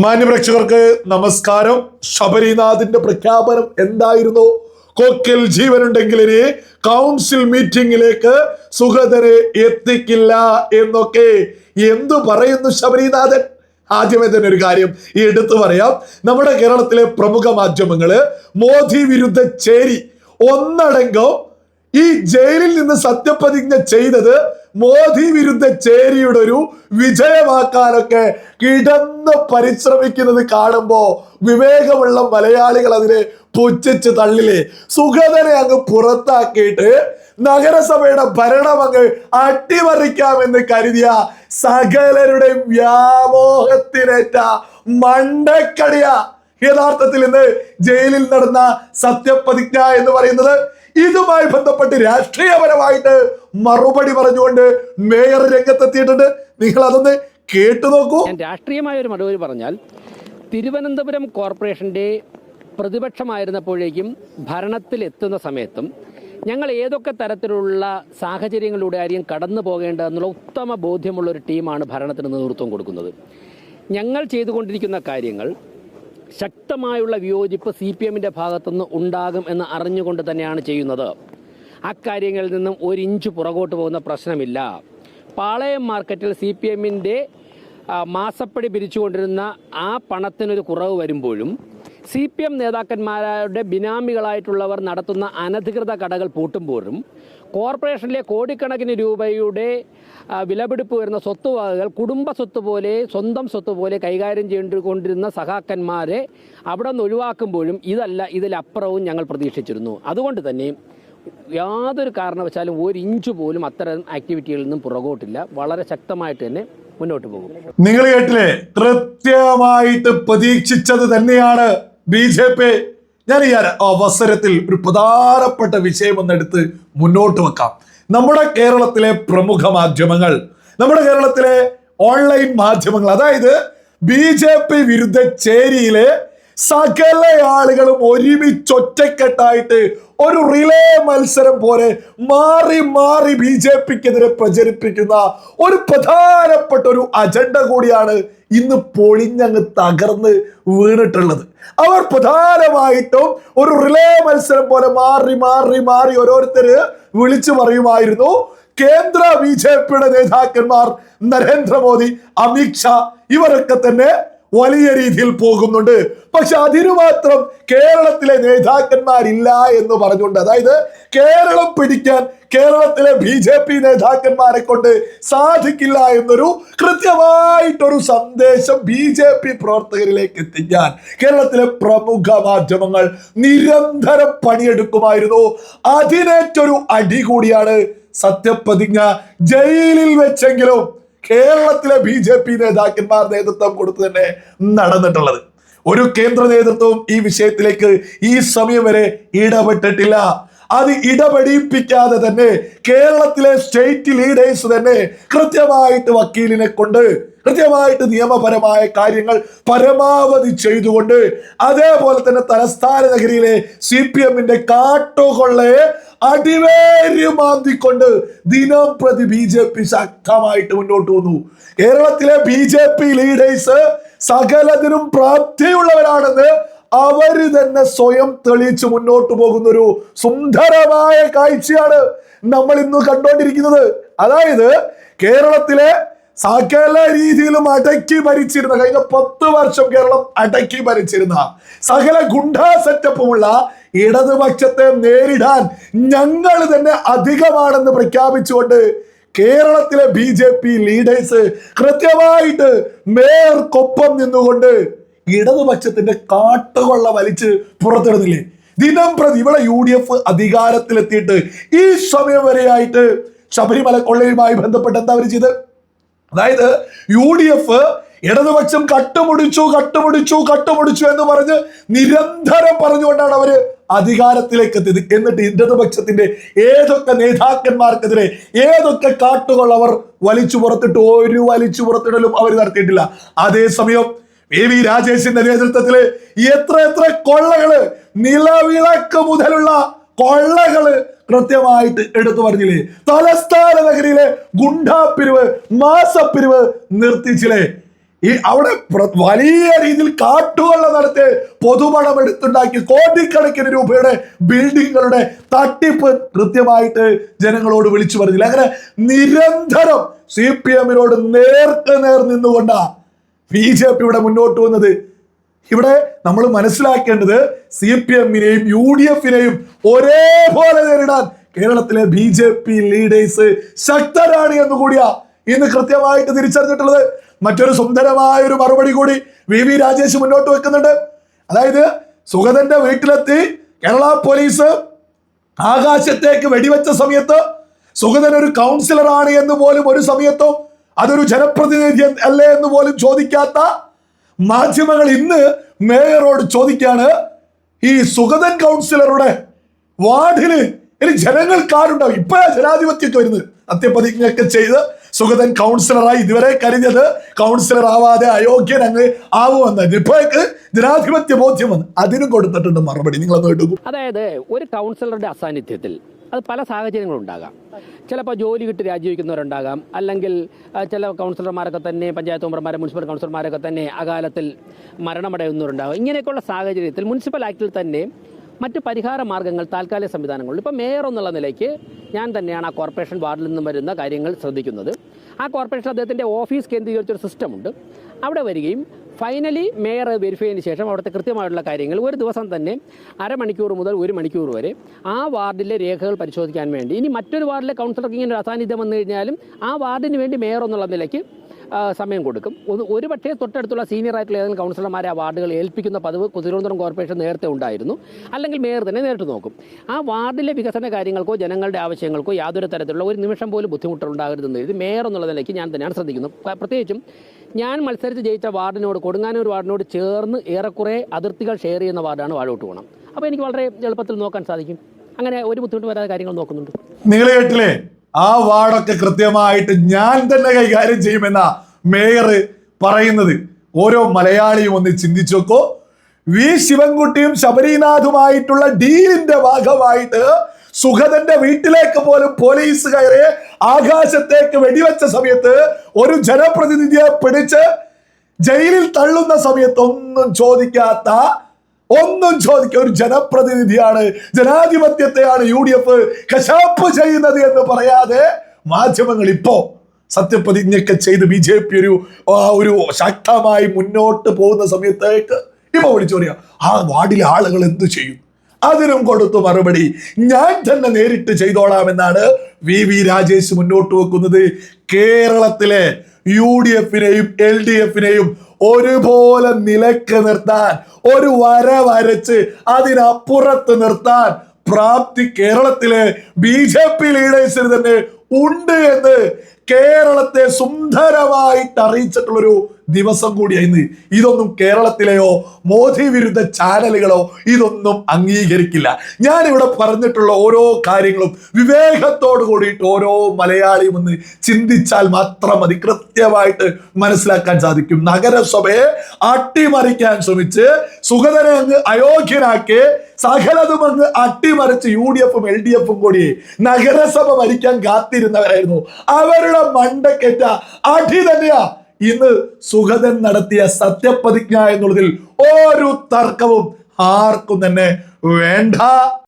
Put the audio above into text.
മാന്യപ്രേക്ഷകർക്ക് നമസ്കാരം. ശബരിനാഥിന്റെ പ്രഖ്യാപനം എന്തായിരുന്നു? കൊക്കിൽ ജീവനുണ്ടെങ്കിൽ ഇനി കൗൺസിൽ മീറ്റിംഗിലേക്ക് സുഗതരെ എത്തിക്കില്ല എന്നൊക്കെ എന്തു പറയുന്നു ശബരിനാഥൻ? ആദ്യമേ തന്നെ ഒരു കാര്യം എടുത്തു പറയാം. നമ്മുടെ കേരളത്തിലെ പ്രമുഖ മാധ്യമങ്ങള് മോദി വിരുദ്ധ ചേരി ഒന്നടങ്കം ഈ ജയിലിൽ നിന്ന് സത്യപ്രതിജ്ഞ ചെയ്തത് മോദി വിരുദ്ധ ചേരിയുടെ ഒരു വിജയമാക്കാനൊക്കെ കിടന്ന് പരിശ്രമിക്കുന്നത് കാണുമ്പോ വിവേകമുള്ള മലയാളികൾ അതിനെ പുച്ഛിച്ച് തള്ളില്ലേ. സുഗതനെ അങ്ങ് പുറത്താക്കിയിട്ട് നഗരസഭയുടെ ഭരണം അങ്ങ് അട്ടിമറിക്കാമെന്ന് കരുതിയ സകലരുടെ വ്യാമോഹത്തിനേറ്റ മണ്ടക്കടിയ യഥാർത്ഥത്തിൽ ഇന്ന് ജയിലിൽ നടന്ന സത്യപ്രതിജ്ഞ എന്ന് പറയുന്നത്. ഇതുമായി ബന്ധപ്പെട്ട് രാഷ്ട്രീയപരമായിട്ട് മറുപടി പറഞ്ഞുകൊണ്ട് മേയർ രംഗത്തെത്തിയിട്ടുണ്ട്. നിങ്ങൾ അതൊന്ന് കേട്ടു നോക്കൂ. രാഷ്ട്രീയമായ ഒരു മറുപടി പറഞ്ഞാൽ, തിരുവനന്തപുരം കോർപ്പറേഷന്റെ പ്രതിപക്ഷമായിരുന്നപ്പോഴേക്കും ഭരണത്തിൽ എത്തുന്ന സമയത്തും ഞങ്ങൾ ഏതൊക്കെ തരത്തിലുള്ള സാഹചര്യങ്ങളിലൂടെ ആയിരിക്കും കടന്നു പോകേണ്ടതെന്നുള്ള ഉത്തമ ബോധ്യമുള്ള ഒരു ടീമാണ് ഭരണത്തിന് നേതൃത്വം കൊടുക്കുന്നത്. ഞങ്ങൾ ചെയ്തുകൊണ്ടിരിക്കുന്ന കാര്യങ്ങൾ ശക്തമായുള്ള വിയോജിപ്പ് CPM-ൻ്റെ ഭാഗത്തുനിന്ന് ഉണ്ടാകും എന്ന് അറിഞ്ഞുകൊണ്ട് തന്നെയാണ് ചെയ്യുന്നത്. അക്കാര്യങ്ങളിൽ നിന്നും ഒരു ഇഞ്ച് പുറകോട്ട് പോകുന്ന പ്രശ്നമില്ല. പാളയം മാർക്കറ്റിൽ CPM-ൻ്റെ മാസപ്പടി പിരിച്ചുകൊണ്ടിരുന്ന ആ പണത്തിനൊരു കുറവ് വരുമ്പോഴും CPM നേതാക്കന്മാരുടെ ബിനാമികളായിട്ടുള്ളവർ നടത്തുന്ന അനധികൃത കടകൾ പൂട്ടുമ്പോഴും കോർപ്പറേഷനിലെ കോടിക്കണക്കിന് രൂപയുടെ വിലപിടിപ്പ് വരുന്ന സ്വത്തുവകകൾ കുടുംബ സ്വത്ത് പോലെ, സ്വന്തം സ്വത്ത് പോലെ കൈകാര്യം ചെയ്തുകൊണ്ടിരുന്ന സഖാക്കന്മാരെ അവിടെ നിന്ന് ഒഴിവാക്കുമ്പോഴും ഇതല്ല ഇതിലപ്പുറവും ഞങ്ങൾ പ്രതീക്ഷിച്ചിരുന്നു. അതുകൊണ്ട് തന്നെ യാതൊരു കാരണവശാലും ഒരു ഇഞ്ച് പോലും അത്തരം ആക്ടിവിറ്റികളിൽ നിന്നും പുറകോട്ടില്ല. വളരെ ശക്തമായിട്ട് തന്നെ മുന്നോട്ട് പോകും. നിങ്ങൾ കേട്ടില്ലേ? കൃത്യമായിട്ട് പ്രതീക്ഷിച്ചത് തന്നെയാണ് BJP. ഞാൻ ഈ അവസരത്തിൽ ഒരു പ്രധാനപ്പെട്ട വിഷയം ഒന്നെടുത്ത് മുന്നോട്ട് വെക്കാം. നമ്മുടെ കേരളത്തിലെ പ്രമുഖ മാധ്യമങ്ങൾ, നമ്മുടെ കേരളത്തിലെ ഓൺലൈൻ മാധ്യമങ്ങൾ, അതായത് BJP വിരുദ്ധ ചേരിയിലെ സകല ആളുകളും ഒരുമിച്ചൊറ്റക്കെട്ടായിട്ട് ഒരു റിലേ മത്സരം പോലെ മാറി മാറി BJPക്കെതിരെ പ്രചരിപ്പിക്കുന്ന ഒരു പ്രധാനപ്പെട്ട ഒരു അജണ്ട കൂടിയാണ് ഇന്ന് പൊളിഞ്ഞങ്ങ് തകർന്ന് വീണിട്ടുള്ളത്. അവർ പ്രധാനമായിട്ടും ഒരു റിലേ മത്സരം പോലെ മാറി മാറി മാറി ഓരോരുത്തര് വിളിച്ചു പറയുമായിരുന്നു. കേന്ദ്ര BJPയുടെ നേതാക്കന്മാർ നരേന്ദ്രമോദി, അമിത്ഷാ ഇവരൊക്കെ തന്നെ വലിയ രീതിയിൽ പോകുന്നുണ്ട്. പക്ഷെ അതിനു മാത്രം കേരളത്തിലെ നേതാക്കന്മാരില്ല എന്ന് പറഞ്ഞുകൊണ്ട്, അതായത് കേരളം പിടിക്കാൻ കേരളത്തിലെ BJP നേതാക്കന്മാരെ കൊണ്ട് സാധിക്കില്ല എന്നൊരു കൃത്യമായിട്ടൊരു സന്ദേശം BJP പ്രവർത്തകരിലേക്ക് എത്തിക്കാൻ കേരളത്തിലെ പ്രമുഖ മാധ്യമങ്ങൾ നിരന്തരം പണിയെടുക്കുമായിരുന്നു. അതിനേറ്റൊരു അടി കൂടിയാണ് സത്യപ്രതിജ്ഞ ജയിലിൽ വെച്ചെങ്കിലും കേരളത്തിലെ BJP നേതാക്കന്മാർ നേതൃത്വം കൊടുത്തു തന്നെ നടന്നിട്ടുള്ളത്. ഒരു കേന്ദ്ര നേതൃത്വവും ഈ വിഷയത്തിലേക്ക് ഈ സമയം വരെ ഇടപെട്ടിട്ടില്ല. അത് ഇടപെടിപ്പിക്കാതെ തന്നെ കേരളത്തിലെ സ്റ്റേറ്റ് ലീഡേഴ്സ് തന്നെ കൃത്യമായിട്ട് വക്കീലിനെ കൊണ്ട് കൃത്യമായിട്ട് നിയമപരമായ കാര്യങ്ങൾ പരമാവധി ചെയ്തുകൊണ്ട്, അതേപോലെ തന്നെ തലസ്ഥാന നഗരിയിലെ CPM-ന്റെ കാട്ടുകൊള്ളയെ അടിവേര് മാന്തിക്കൊണ്ട് ദിനം പ്രതി BJP ശക്തമായിട്ട് മുന്നോട്ട് വന്നു. കേരളത്തിലെ BJP ലീഡേഴ്സ് സകലതിനും പ്രാപ്തിയുള്ളവരാണെന്ന് അവര് തന്നെ സ്വയം തെളിയിച്ച് മുന്നോട്ട് പോകുന്ന ഒരു സുന്ദരമായ കാഴ്ചയാണ് നമ്മൾ ഇന്ന് കണ്ടുകൊണ്ടിരിക്കുന്നത്. അതായത് കേരളത്തിലെ സകല രീതിയിലും അടക്കി ഭരിച്ചിരുന്ന, കഴിഞ്ഞ 10 വർഷം കേരളം അടക്കി ഭരിച്ചിരുന്ന സകല ഗുണ്ടാ സെറ്റപ്പുമുള്ള ഇടതുപക്ഷത്തെ നേരിടാൻ ഞങ്ങൾ തന്നെ അധികമാണെന്ന് പ്രഖ്യാപിച്ചുകൊണ്ട് കേരളത്തിലെ BJP ലീഡേഴ്സ് കൃത്യമായിട്ട് മേയർക്കൊപ്പം നിന്നുകൊണ്ട് ഇടതുപക്ഷത്തിന്റെ കാട്ടുകൊള്ള വലിച്ച് പുറത്തിടുന്നില്ലേ. ദിനം പ്രതി ഇവിടെ UDF അധികാരത്തിലെത്തിയിട്ട് ഈ സമയം വരെയായിട്ട് ശബരിമല കൊള്ളയുമായി ബന്ധപ്പെട്ട് എന്താ അവർ ചെയ്ത്? അതായത് UDF ഇടതുപക്ഷം കട്ടുമുടിച്ചു എന്ന് പറഞ്ഞ് നിരന്തരം പറഞ്ഞുകൊണ്ടാണ് അവര് അധികാരത്തിലേക്ക് എത്തിയത്. എന്നിട്ട് ഇടതുപക്ഷത്തിന്റെ ഏതൊക്കെ നേതാക്കന്മാർക്കെതിരെ ഏതൊക്കെ കാട്ടുകൾ അവർ വലിച്ചു പുറത്തിട്ട് ഒരു വലിച്ചു പുറത്തിടലും അവർ നടത്തിയിട്ടില്ല. അതേസമയം VV രാജേഷിന്റെ നേതൃത്വത്തില് എത്ര കൊള്ളകള്, നിലവിളക്ക് മുതലുള്ള കൊള്ളകള് കൃത്യമായിട്ട് എടുത്തു പറഞ്ഞില്ലേ. തലസ്ഥാന നഗരിയിലെ ഗുണ്ടാപ്പിരിവ്, മാസപ്പിരിവ് നിർത്തിച്ചില്ലേ. അവിടെ വലിയ രീതിയിൽ കാട്ടുകൊള്ള നടത്തി പൊതുപണം എടുത്തുണ്ടാക്കി കോടിക്കണക്കിന് രൂപയുടെ ബിൽഡിങ്ങുകളുടെ തട്ടിപ്പ് കൃത്യമായിട്ട് ജനങ്ങളോട് വിളിച്ചു പറഞ്ഞില്ല. അങ്ങനെ നിരന്തരം CPM-നോട് നേർക്ക് നേർ നിന്നുകൊണ്ടാ BJP ഇവിടെ മുന്നോട്ട് വന്നത്. ഇവിടെ നമ്മൾ മനസ്സിലാക്കേണ്ടത് CPM-നെയും UDF-നെയും ഒരേപോലെ നേരിടാൻ കേരളത്തിലെ BJP ലീഡേഴ്സ് ശക്തരാണ് എന്നുകൂടിയാ ഇന്ന് കൃത്യമായിട്ട് തിരിച്ചറിഞ്ഞിട്ടുള്ളത്. മറ്റൊരു സുന്ദരമായ ഒരു മറുപടി കൂടി VV രാജേഷ് മുന്നോട്ട് വെക്കുന്നുണ്ട്. അതായത് സുഗതന്റെ വീട്ടിലെത്തി കേരള പോലീസ് ആകാശത്തേക്ക് വെടിവെച്ച സമയത്ത് സുഗതൻ ഒരു കൗൺസിലർ ആണ് എന്ന് പോലും ഒരു സമയത്തും അതൊരു ജനപ്രതിനിധി അല്ലേ എന്ന് പോലും ചോദിക്കാത്ത മാധ്യമങ്ങൾ ഇന്ന് മേയറോട് ചോദിക്കാണ്, ഈ സുഗതൻ കൗൺസിലറുടെ വാർഡില് ഇനി ജനങ്ങൾക്കാരുണ്ടാവും? ഇപ്പോഴാ ജനാധിപത്യമൊക്കെ വരുന്നത്. സത്യപ്രതിജ്ഞയൊക്കെ ചെയ്ത് സുഗതൻ കൗൺസിലറായി ഇതുവരെ കരുതിയത് കൗൺസിലർ ആവാതെ അയോഗ്യൻ അങ്ങ് ആവുമെന്ന്. ഇപ്പോഴേക്ക് ജനാധിപത്യ ബോധ്യം വന്ന് അതിനും കൊടുത്തിട്ടുണ്ട് മറുപടി. നിങ്ങളൊന്ന് കേട്ടു. അതായത് ഒരു കൗൺസിലറുടെ അസാന്നിധ്യത്തിൽ അത് പല സാഹചര്യങ്ങളുണ്ടാകാം. ചിലപ്പോൾ ജോലി കിട്ടി രാജിവെക്കുന്നവരുണ്ടാകാം, അല്ലെങ്കിൽ ചില കൗൺസിലർമാരൊക്കെ തന്നെ, പഞ്ചായത്ത് മെമ്പർമാരെ, മുനിസിപ്പൽ കൗൺസിലർമാരൊക്കെ തന്നെ അകാലത്തിൽ മരണമടയുന്നവരുണ്ടാകും. ഇങ്ങനെയൊക്കെയുള്ള സാഹചര്യത്തിൽ മുനിസിപ്പൽ ആക്ടിൽ തന്നെ മറ്റ് പരിഹാര മാർഗ്ഗങ്ങൾ, താൽക്കാലിക സംവിധാനങ്ങളുണ്ട്. ഇപ്പോൾ മേയർ എന്നുള്ള നിലയ്ക്ക് ഞാൻ തന്നെയാണ് ആ കോർപ്പറേഷൻ വാർഡിൽ നിന്നും വരുന്ന കാര്യങ്ങൾ ശ്രദ്ധിക്കുന്നത്. ആ കോർപ്പറേഷൻ അദ്ദേഹത്തിൻ്റെ ഓഫീസ് കേന്ദ്രീകരിച്ചൊരു സിസ്റ്റമുണ്ട്. അവിടെ വരികയും ഫൈനലി മേയർ വെരിഫൈ ചെയ്തതിന് ശേഷം അവിടുത്തെ കൃത്യമായിട്ടുള്ള കാര്യങ്ങൾ ഒരു ദിവസം തന്നെ അരമണിക്കൂർ മുതൽ 1 മണിക്കൂർ വരെ ആ വാർഡിലെ രേഖകൾ പരിശോധിക്കാൻ വേണ്ടി, ഇനി മറ്റൊരു വാർഡിലെ കൗൺസിലർക്ക് ഇങ്ങനെ ഒരു അസാന്നിധ്യം വന്നു കഴിഞ്ഞാലും ആ വാർഡിന് വേണ്ടി മേയർ എന്നുള്ള നിലയ്ക്ക് സമയം കൊടുക്കും. ഒരു പക്ഷേ തൊട്ടടുത്തുള്ള സീനിയർ ആയിട്ടുള്ള ഏതെങ്കിലും കൗൺസിലർമാരെ ആ വാർഡുകൾ ഏൽപ്പിക്കുന്ന പതിവ് തിരുവനന്തപുരം കോർപ്പറേഷൻ നേരത്തെ ഉണ്ടായിരുന്നു. അല്ലെങ്കിൽ മേയർ തന്നെ നേരിട്ട് നോക്കും. ആ വാർഡിലെ വികസന കാര്യങ്ങൾക്കോ ജനങ്ങളുടെ ആവശ്യങ്ങൾക്കോ യാതൊരു തരത്തിലുള്ള ഒരു നിമിഷം പോലും ബുദ്ധിമുട്ടുണ്ടാകരുതെന്ന് എഴുതി മേയർ എന്നുള്ള നിലയ്ക്ക് ഞാൻ തന്നെയാണ് ശ്രദ്ധിക്കുന്നത്. പ്രത്യേകിച്ചും ഞാൻ മത്സരിച്ച് ജയിച്ച വാർഡിനോട്, കൊടുങ്ങാനൂർ വാർഡിനോട് ചേർന്ന് ഏറെക്കുറെ അതിർത്തികൾ ഷെയർ ചെയ്യുന്ന വാർഡാണ് വാഴോട്ടുകോണം. അപ്പോൾ എനിക്ക് വളരെ എളുപ്പത്തിൽ നോക്കാൻ സാധിക്കും. അങ്ങനെ ഒരു ബുദ്ധിമുട്ട് വരാതെ കാര്യങ്ങൾ നോക്കുന്നുണ്ട്. നിങ്ങൾ കേട്ടില്ലേ? ആ വാർഡൊക്കെ കൃത്യമായിട്ട് ഞാൻ തന്നെ കൈകാര്യം ചെയ്യുമെന്ന മേയർ പറയുന്നത്. ഓരോ മലയാളിയും ഒന്ന് ചിന്തിച്ചു നോക്കോ. വി ശിവൻകുട്ടിയും ശബരിനാഥുമായിട്ടുള്ള ഡീലിന്റെ ഭാഗമായിട്ട് സുഗതന്റെ വീട്ടിലേക്ക് പോലും പോലീസ് കയറി ആകാശത്തേക്ക് വെടിവെച്ച സമയത്ത് ഒരു ജനപ്രതിനിധിയെ പിടിച്ച് ജയിലിൽ തള്ളുന്ന സമയത്ത് ഒന്നും ചോദിക്കാത്ത ഒരു ജനപ്രതിനിധിയാണ്, ജനാധിപത്യത്തെയാണ് UDF കശാപ്പ് ചെയ്യുന്നത് എന്ന് പറയാതെ മാധ്യമങ്ങൾ ഇപ്പോ സത്യപ്രതിജ്ഞയൊക്കെ ചെയ്ത് BJP ഒരു ശക്തമായി മുന്നോട്ട് പോകുന്ന സമയത്തേക്ക് ഇപ്പൊ വിളിച്ചു പറയാം, ആ വാർഡിലെ ആളുകൾ എന്ത് ചെയ്യും? അതിനും കൊടുത്തു മറുപടി, ഞാൻ തന്നെ നേരിട്ട് ചെയ്തോളാമെന്നാണ് VV രാജേഷ് മുന്നോട്ട് വെക്കുന്നത്. കേരളത്തിലെ UDF-നെയും LDF-നെയും ഒരുപോലെ നിലക്ക് നിർത്താൻ, ഒരു വര വരച്ച് അതിനപ്പുറത്ത് നിർത്താൻ പ്രാപ്തി കേരളത്തിലെ BJP ലീഡേഴ്സിന് തന്നെ ഉണ്ട് എന്ന് കേരളത്തെ സുന്ദരമായിട്ട് അറിയിച്ചിട്ടുള്ളൊരു ദിവസം കൂടിയായിരുന്നു. ഇതൊന്നും കേരളത്തിലെയോ മോദി വിരുദ്ധ ചാനലുകളോ ഇതൊന്നും അംഗീകരിക്കില്ല. ഞാനിവിടെ പറഞ്ഞിട്ടുള്ള ഓരോ കാര്യങ്ങളും വിവേകത്തോട് കൂടിയിട്ട് ഓരോ മലയാളിയും ഒന്ന് ചിന്തിച്ചാൽ മാത്രം മതി, കൃത്യമായിട്ട് മനസ്സിലാക്കാൻ സാധിക്കും. നഗരസഭയെ അട്ടിമറിക്കാൻ ശ്രമിച്ച് സുഗതനെ അങ്ങ് അയോഗ്യനാക്കി സകലതും അങ്ങ് അട്ടിമറിച്ച് UDF-ഉം LDF-ഉം കൂടി നഗരസഭ ഭരിക്കാൻ കാത്തിരുന്നവരായിരുന്നു. അവരുടെ മണ്ടക്കേറ്റ അടി തന്നെയാ ഇന്ന് സുഗതൻ നടത്തിയ സത്യപ്രതിജ്ഞ എന്നുള്ളതിൽ ഒരു തർക്കവും ആർക്കും തന്നെ വേണ്ട.